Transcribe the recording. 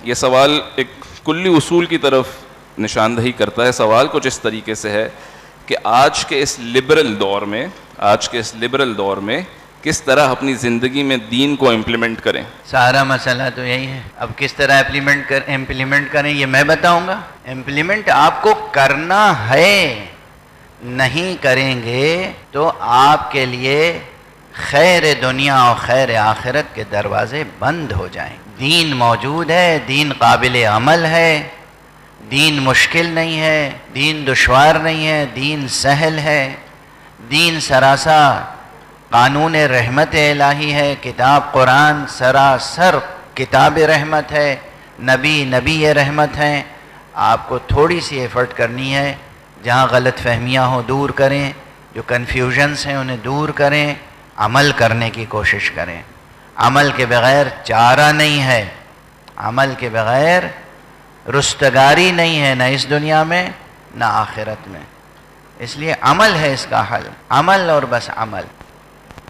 یہ سوال ایک کلی اصول کی طرف نشاندہی کرتا ہے. سوال کچھ اس طریقے سے ہے کہ آج کے اس لبرل دور میں کس طرح اپنی زندگی میں دین کو امپلیمنٹ کریں. سارا مسئلہ تو یہی ہے. اب کس طرح امپلیمنٹ کریں یہ میں بتاؤں گا. امپلیمنٹ آپ کو کرنا ہے، نہیں کریں گے تو آپ کے لیے خیر دنیا اور خیر آخرت کے دروازے بند ہو جائیں. دین موجود ہے، دین قابل عمل ہے، دین مشکل نہیں ہے، دین دشوار نہیں ہے، دین سہل ہے، دین سراسا قانون رحمت الہی ہے. کتاب قرآن سراسر کتاب رحمت ہے، نبی رحمت ہیں. آپ کو تھوڑی سی ایفرٹ کرنی ہے، جہاں غلط فہمیاں ہوں دور کریں، جو کنفیوژنس ہیں انہیں دور کریں، عمل کرنے کی کوشش کریں. عمل کے بغیر چارہ نہیں ہے، عمل کے بغیر رستگاری نہیں ہے، نہ اس دنیا میں نہ آخرت میں. اس لیے عمل ہے اس کا حل، عمل اور بس عمل.